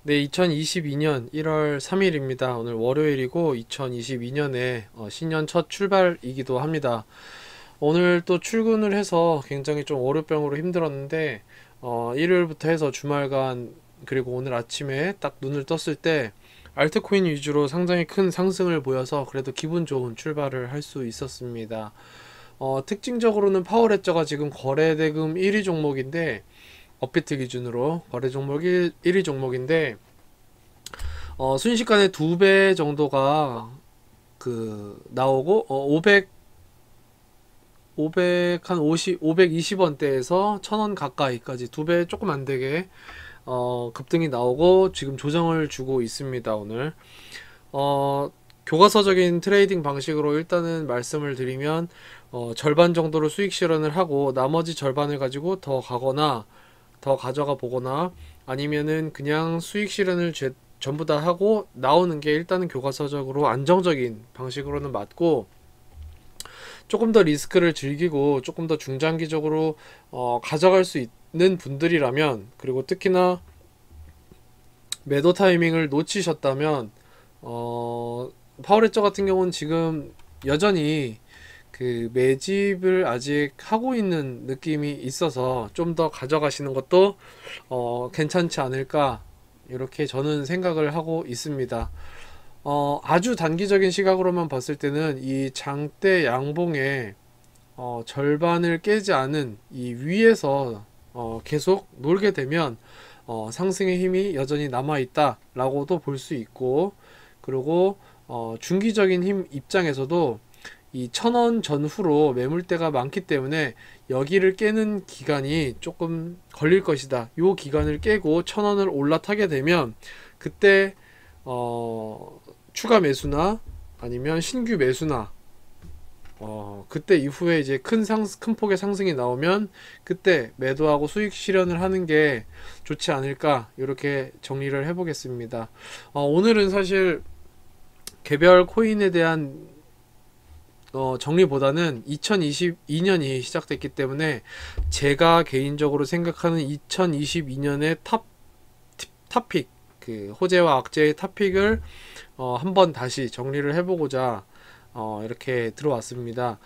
네, 2022년 1월 3일입니다. 오늘 월요일이고 2022년에 신년 첫 출발이기도 합니다. 오늘 또 출근을 해서 굉장히 좀 월요병으로 힘들었는데 일요일부터 해서 주말간 그리고 오늘 아침에 딱 눈을 떴을 때 알트코인 위주로 상당히 큰 상승을 보여서 그래도 기분 좋은 출발을 할 수 있었습니다. 특징적으로는 파워레저가 지금 거래대금 1위 종목인데 업비트 기준으로 거래 종목 1위 종목인데 순식간에 2배 정도가 나오고 500 한 520원대에서 1000원 가까이까지 2배 조금 안 되게 급등이 나오고 지금 조정을 주고 있습니다. 오늘 교과서적인 트레이딩 방식으로 일단은 말씀을 드리면 절반 정도로 수익 실현을 하고 나머지 절반을 가지고 더 가거나 더 가져가 보거나 아니면은 그냥 수익 실현을 전부 다 하고 나오는 게 일단은 교과서적으로 안정적인 방식으로는 맞고, 조금 더 리스크를 즐기고 조금 더 중장기적으로 가져갈 수 있는 분들이라면, 그리고 특히나 매도 타이밍을 놓치셨다면 파워레저 같은 경우는 지금 여전히 매집을 아직 하고 있는 느낌이 있어서 좀 더 가져가시는 것도 괜찮지 않을까, 이렇게 저는 생각을 하고 있습니다. 아주 단기적인 시각으로만 봤을 때는 이 장대 양봉의 절반을 깨지 않은 이 위에서 계속 놀게 되면 상승의 힘이 여전히 남아있다 라고도 볼 수 있고, 그리고 중기적인 힘 입장에서도 이 1000원 전후로 매물대가 많기 때문에 여기를 깨는 기간이 조금 걸릴 것이다. 이 기간을 깨고 1000원을 올라타게 되면 그때 추가 매수나 아니면 신규 매수나 그때 이후에 이제 큰 폭의 상승이 나오면 그때 매도하고 수익 실현을 하는 게 좋지 않을까, 이렇게 정리를 해 보겠습니다. 오늘은 사실 개별 코인에 대한 정리보다는 2022년이 시작됐기 때문에 제가 개인적으로 생각하는 2022년의 탑픽, 호재와 악재의 탑픽을 한번 다시 정리를 해보고자 이렇게 들어왔습니다.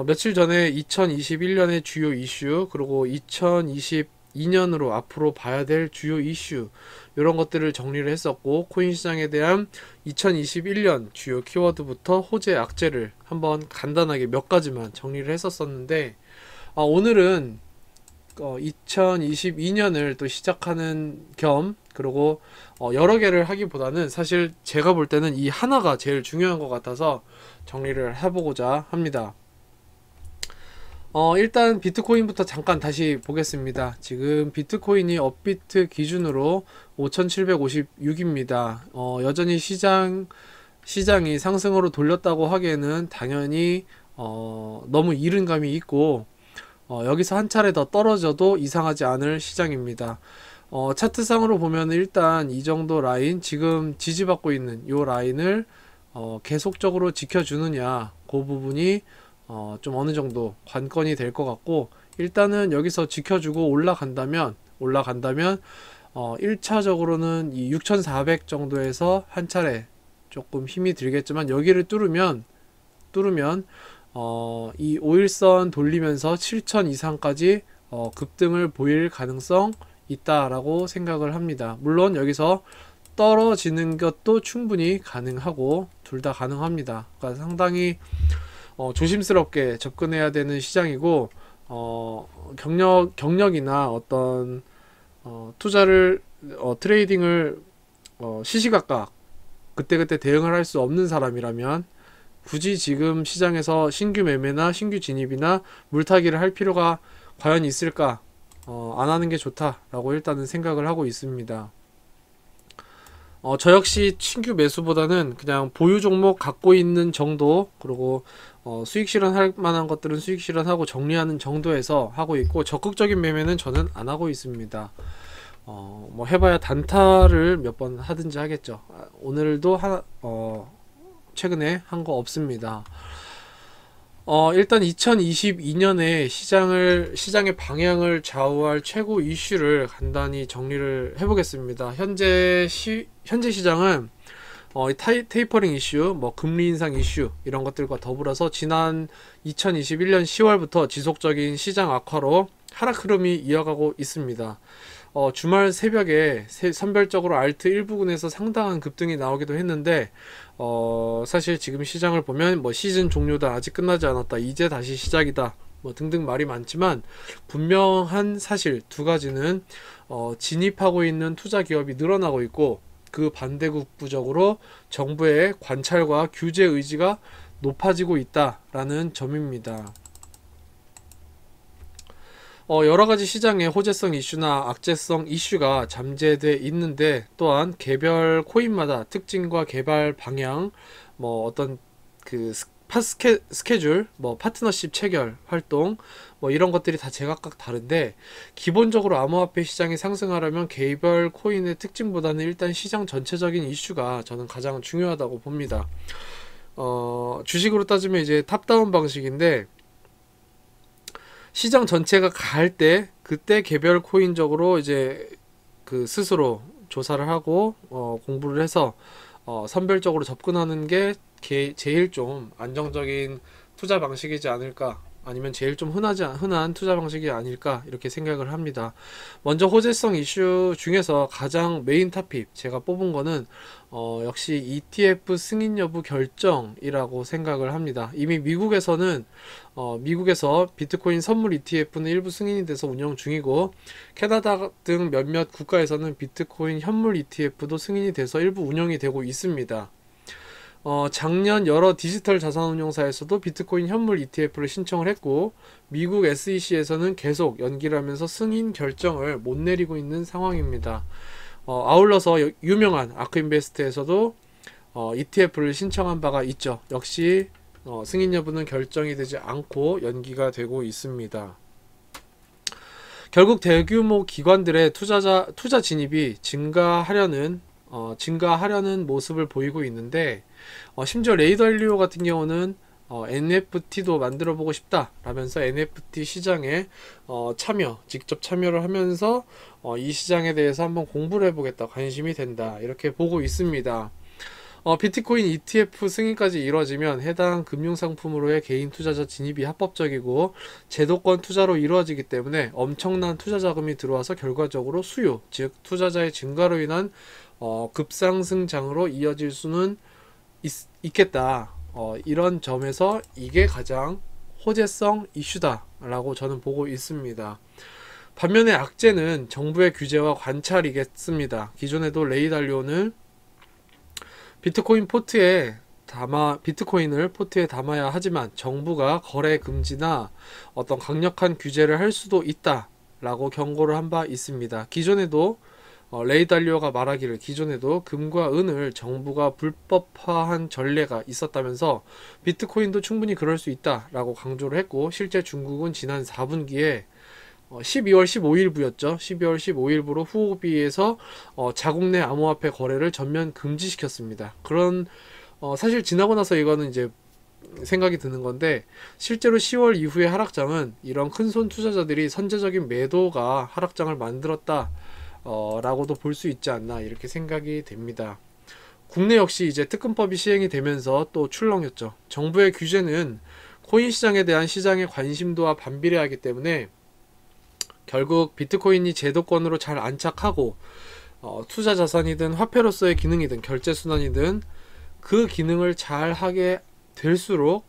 며칠 전에 2021년의 주요 이슈, 그리고 2022년으로 앞으로 봐야 될 주요 이슈, 이런 것들을 정리를 했었고, 코인 시장에 대한 2021년 주요 키워드부터 호재, 악재를 한번 간단하게 몇 가지만 정리를 했었었는데, 오늘은 2022년을 또 시작하는 겸, 그리고 여러 개를 하기보다는 사실 제가 볼 때는 이 하나가 제일 중요한 것 같아서 정리를 해보고자 합니다. 일단 비트코인부터 잠깐 다시 보겠습니다. 지금 비트코인이 업비트 기준으로 5756입니다. 여전히 시장이 상승으로 돌렸다고 하기에는 당연히 너무 이른 감이 있고, 여기서 한 차례 더 떨어져도 이상하지 않을 시장입니다. 차트상으로 보면 일단 이 정도 라인, 지금 지지받고 있는 이 라인을 계속적으로 지켜주느냐, 그 부분이 좀 어느 정도 관건이 될 것 같고, 일단은 여기서 지켜주고 올라간다면 1차적으로는 이 6400 정도에서 한 차례 조금 힘이 들겠지만, 여기를 뚫으면 이 5일선 돌리면서 7000 이상까지 급등을 보일 가능성 있다라고 생각을 합니다. 물론 여기서 떨어지는 것도 충분히 가능하고 둘 다 가능합니다. 그러니까 상당히 조심스럽게 접근해야 되는 시장이고, 경력이나 어떤 투자를 트레이딩을 시시각각 그때그때 대응을 할 수 없는 사람이라면 굳이 지금 시장에서 신규 매매나 신규 진입이나 물타기를 할 필요가 과연 있을까? 안 하는 게 좋다라고 일단은 생각을 하고 있습니다. 저 역시 신규 매수보다는 그냥 보유 종목 갖고 있는 정도, 그리고 수익 실현할 만한 것들은 수익 실현하고 정리하는 정도에서 하고 있고, 적극적인 매매는 저는 안 하고 있습니다. 뭐 해봐야 단타를 몇 번 하든지 하겠죠. 오늘도 최근에 한 거 없습니다. 일단 2022년에 시장의 방향을 좌우할 최고 이슈를 간단히 정리를 해보겠습니다. 현재 시장은 테이퍼링 이슈, 뭐 금리 인상 이슈 이런 것들과 더불어서 지난 2021년 10월부터 지속적인 시장 악화로 하락 흐름이 이어가고 있습니다. 주말 새벽에 선별적으로 알트 일부분에서 상당한 급등이 나오기도 했는데 사실 지금 시장을 보면 뭐 시즌 종료다, 아직 끝나지 않았다, 이제 다시 시작이다, 뭐 등등 말이 많지만 분명한 사실 두 가지는 진입하고 있는 투자 기업이 늘어나고 있고, 그 반대급부적으로 정부의 관찰과 규제 의지가 높아지고 있다라는 점입니다. 여러가지 시장의 호재성 이슈나 악재성 이슈가 잠재돼 있는데, 또한 개별 코인마다 특징과 개발 방향, 뭐 어떤 그 스케줄, 뭐 파트너십 체결 활동, 뭐 이런 것들이 다 제각각 다른데, 기본적으로 암호화폐 시장이 상승하려면 개별 코인의 특징보다는 일단 시장 전체적인 이슈가 저는 가장 중요하다고 봅니다. 주식으로 따지면 이제 탑다운 방식인데, 시장 전체가 갈 때 그때 개별 코인적으로 이제 그 스스로 조사를 하고 공부를 해서 선별적으로 접근하는 게 제일 좀 안정적인 투자 방식이지 않을까, 아니면 제일 좀 흔한 투자 방식이 아닐까, 이렇게 생각을 합니다. 먼저 호재성 이슈 중에서 가장 메인 토픽 제가 뽑은 거는 역시 ETF 승인 여부 결정이라고 생각을 합니다. 이미 미국에서 비트코인 선물 ETF는 일부 승인이 돼서 운영 중이고, 캐나다 등 몇몇 국가에서는 비트코인 현물 ETF도 승인이 돼서 일부 운영이 되고 있습니다. 작년 여러 디지털 자산운용사에서도 비트코인 현물 ETF를 신청을 했고, 미국 SEC에서는 계속 연기를 하면서 승인 결정을 못 내리고 있는 상황입니다. 아울러서 유명한 아크인베스트에서도 ETF를 신청한 바가 있죠. 역시 승인 여부는 결정이 되지 않고 연기가 되고 있습니다. 결국 대규모 기관들의 투자 진입이 증가하려는 모습을 보이고 있는데, 심지어 레이달리오 같은 경우는 NFT도 만들어 보고 싶다 라면서 NFT 시장에 직접 참여를 하면서 이 시장에 대해서 한번 공부를 해보겠다, 관심이 된다, 이렇게 보고 있습니다. 비트코인 ETF 승인까지 이루어지면 해당 금융상품으로의 개인 투자자 진입이 합법적이고 제도권 투자로 이루어지기 때문에 엄청난 투자 자금이 들어와서 결과적으로 수요, 즉 투자자의 증가로 인한 급상승장으로 이어질 수는 있겠다. 이런 점에서 이게 가장 호재성 이슈다 라고 저는 보고 있습니다. 반면에 악재는 정부의 규제와 관찰이겠습니다. 기존에도 레이달리오는 비트코인을 포트에 담아야 하지만 정부가 거래 금지나 어떤 강력한 규제를 할 수도 있다 라고 경고를 한 바 있습니다. 레이달리오가 말하기를 기존에도 금과 은을 정부가 불법화한 전례가 있었다면서 비트코인도 충분히 그럴 수 있다 라고 강조를 했고, 실제 중국은 지난 4분기에 12월 15일부였죠. 12월 15일부로 후오비에서 자국 내 암호화폐 거래를 전면 금지시켰습니다. 사실 지나고 나서 이거는 이제 생각이 드는 건데, 실제로 10월 이후의 하락장은 이런 큰손 투자자들이 선제적인 매도가 하락장을 만들었다 라고도 볼 수 있지 않나, 이렇게 생각이 됩니다. 국내 역시 이제 특검법이 시행이 되면서 또 출렁였죠. 정부의 규제는 코인 시장에 대한 시장의 관심도와 반비례하기 때문에 결국 비트코인이 제도권으로 잘 안착하고 투자 자산이든 화폐로서의 기능이든 결제순환이든 그 기능을 잘 하게 될수록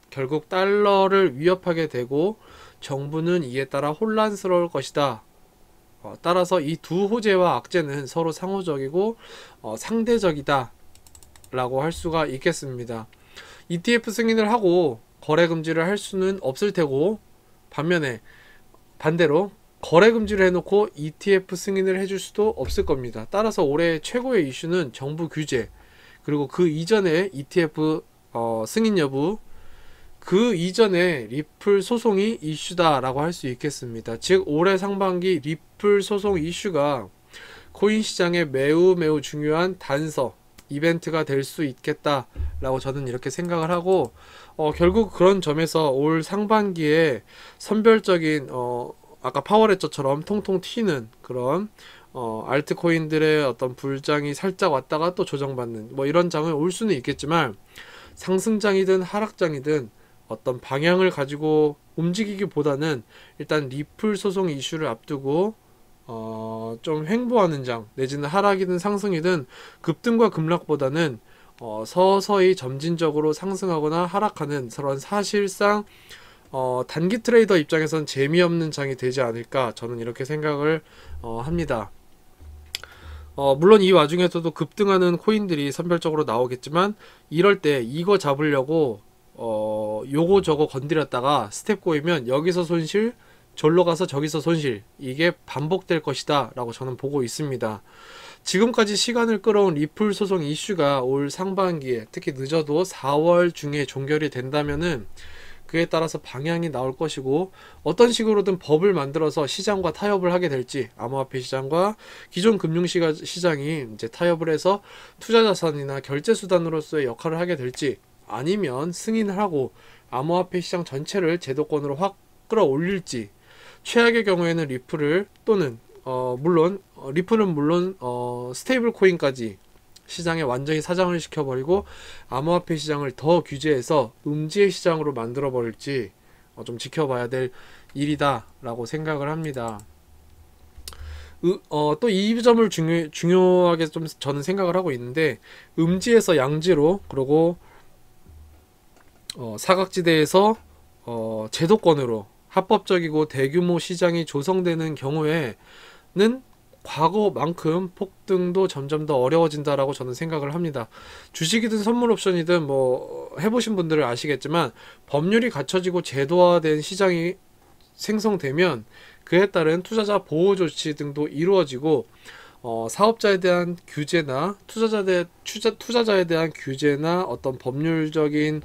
결국 달러를 위협하게 되고 정부는 이에 따라 혼란스러울 것이다. 따라서 이 두 호재와 악재는 서로 상호적이고 상대적이다 라고 할 수가 있겠습니다. ETF 승인을 하고 거래 금지를 할 수는 없을 테고, 반대로 거래 금지를 해놓고 ETF 승인을 해줄 수도 없을 겁니다. 따라서 올해 최고의 이슈는 정부 규제, 그리고 그 이전에 ETF 승인 여부, 그 이전에 리플 소송이 이슈다라고 할 수 있겠습니다. 즉 올해 상반기 리플 소송 이슈가 코인 시장의 매우 중요한 단서, 이벤트가 될 수 있겠다라고 저는 이렇게 생각을 하고, 결국 그런 점에서 올 상반기에 선별적인 아까 파워레저처럼 통통 튀는 그런 알트코인들의 어떤 불장이 살짝 왔다가 또 조정받는 뭐 이런 장은 올 수는 있겠지만, 상승장이든 하락장이든 어떤 방향을 가지고 움직이기보다는 일단 리플 소송 이슈를 앞두고 좀 횡보하는 장, 내지는 하락이든 상승이든 급등과 급락보다는 서서히 점진적으로 상승하거나 하락하는, 그런 사실상 단기 트레이더 입장에선 재미없는 장이 되지 않을까, 저는 이렇게 생각을 합니다. 물론 이 와중에서도 급등하는 코인들이 선별적으로 나오겠지만, 이럴 때 이거 잡으려고 요거 저거 건드렸다가 스텝 꼬이면 여기서 손실, 절로 가서 저기서 손실, 이게 반복될 것이다 라고 저는 보고 있습니다. 지금까지 시간을 끌어온 리플 소송 이슈가 올 상반기에, 특히 늦어도 4월 중에 종결이 된다면은 그에 따라서 방향이 나올 것이고, 어떤 식으로든 법을 만들어서 시장과 타협을 하게 될지, 암호화폐 시장과 기존 금융시장이 이제 타협을 해서 투자자산이나 결제수단으로서의 역할을 하게 될지, 아니면 승인을 하고 암호화폐 시장 전체를 제도권으로 확 끌어올릴지, 최악의 경우에는 리플을 또는 물론 리플은 물론 스테이블 코인까지 시장에 완전히 사장을 시켜버리고 암호화폐 시장을 더 규제해서 음지의 시장으로 만들어 버릴지 좀 지켜봐야 될 일이다 라고 생각을 합니다. 또 이 점을 중요하게 좀 저는 생각을 하고 있는데, 음지에서 양지로, 그리고 사각지대에서 제도권으로 합법적이고 대규모 시장이 조성되는 경우에는 과거만큼 폭등도 점점 더 어려워진다라고 저는 생각을 합니다. 주식이든 선물 옵션이든 뭐 해보신 분들은 아시겠지만, 법률이 갖춰지고 제도화된 시장이 생성되면 그에 따른 투자자 보호 조치 등도 이루어지고, 사업자에 대한 규제나 투자자에 대한 규제나 어떤 법률적인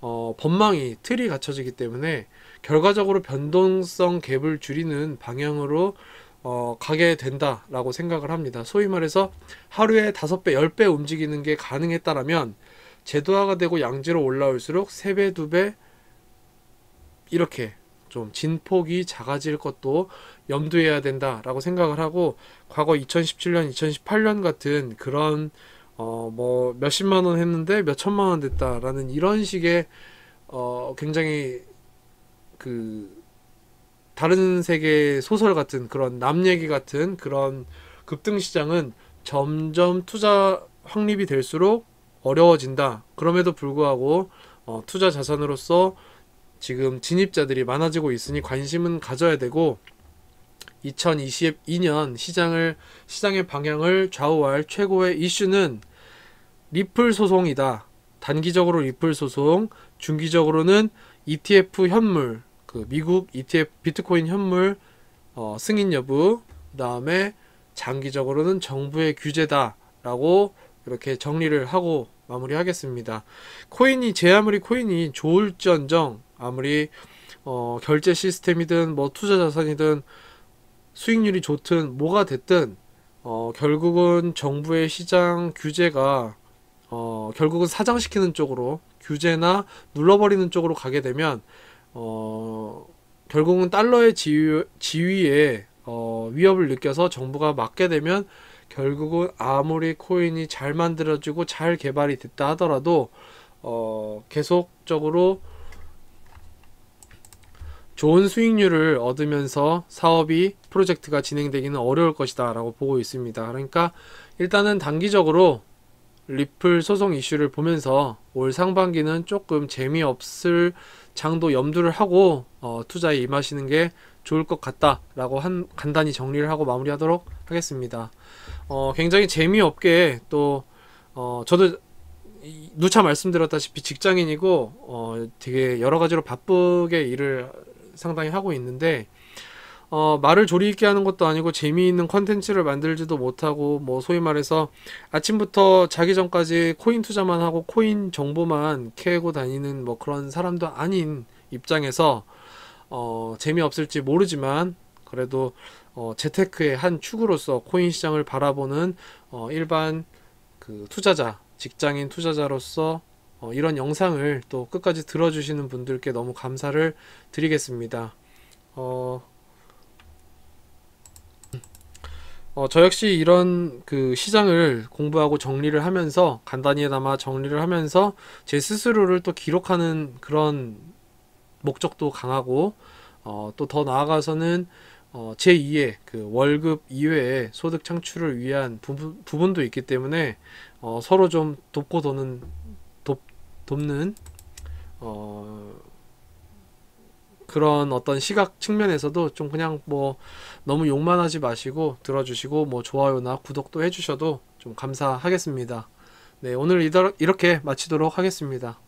법망이, 틀이 갖춰지기 때문에 결과적으로 변동성 갭을 줄이는 방향으로 가게 된다라고 생각을 합니다. 소위 말해서 하루에 5배, 10배 움직이는 게 가능했다라면, 제도화가 되고 양지로 올라올수록 3배, 2배 이렇게 좀 진폭이 작아질 것도 염두해야 된다라고 생각을 하고, 과거 2017년, 2018년 같은 그런 뭐 몇십만 원 했는데 몇천만 원 됐다라는 이런 식의 굉장히 그 다른 세계 소설 같은, 그런 남 얘기 같은 그런 급등 시장은 점점 투자 확립이 될수록 어려워진다. 그럼에도 불구하고 투자 자산으로서 지금 진입자들이 많아지고 있으니 관심은 가져야 되고, 2022년 시장의 방향을 좌우할 최고의 이슈는 리플 소송이다. 단기적으로 리플 소송, 중기적으로는 ETF 현물, 그 미국 ETF 비트코인 현물 승인 여부, 그 다음에 장기적으로는 정부의 규제다라고 이렇게 정리를 하고 마무리하겠습니다. 제 아무리 코인이 좋을지언정, 아무리 결제 시스템이든 뭐 투자 자산이든 수익률이 좋든 뭐가 됐든 결국은 정부의 시장 규제가 결국은 사장시키는 쪽으로, 규제나 눌러버리는 쪽으로 가게 되면 결국은 달러의 지위에 위협을 느껴서 정부가 막게 되면, 결국은 아무리 코인이 잘 만들어지고 잘 개발이 됐다 하더라도 계속적으로 좋은 수익률을 얻으면서 프로젝트가 진행되기는 어려울 것이다 라고 보고 있습니다. 그러니까 일단은 단기적으로 리플 소송 이슈를 보면서 올 상반기는 조금 재미없을 장도 염두를 하고 투자에 임하시는 게 좋을 것 같다 라고 간단히 정리를 하고 마무리하도록 하겠습니다. 굉장히 재미없게 또 저도 누차 말씀드렸다시피 직장인이고 되게 여러가지로 바쁘게 일을 상당히 하고 있는데, 말을 조리 있게 하는 것도 아니고 재미있는 컨텐츠를 만들지도 못하고, 뭐 소위 말해서 아침부터 자기 전까지 코인 투자만 하고 코인 정보만 캐고 다니는 뭐 그런 사람도 아닌 입장에서 재미없을지 모르지만, 그래도 재테크의 한 축으로서 코인 시장을 바라보는 일반 그 투자자, 직장인 투자자로서 이런 영상을 또 끝까지 들어주시는 분들께 너무 감사를 드리겠습니다. 저 역시 이런 그 시장을 공부하고 정리를 하면서 간단히나마 정리를 하면서 제 스스로를 또 기록하는 그런 목적도 강하고 또 더 나아가서는 제2의 그 월급 이외의 소득 창출을 위한 부분도 있기 때문에 서로 좀 돕는 그런 어떤 시각 측면에서도 좀 그냥 뭐 너무 욕만 하지 마시고 들어주시고 뭐 좋아요나 구독도 해주셔도 좀 감사하겠습니다. 네, 오늘 이렇게 마치도록 하겠습니다.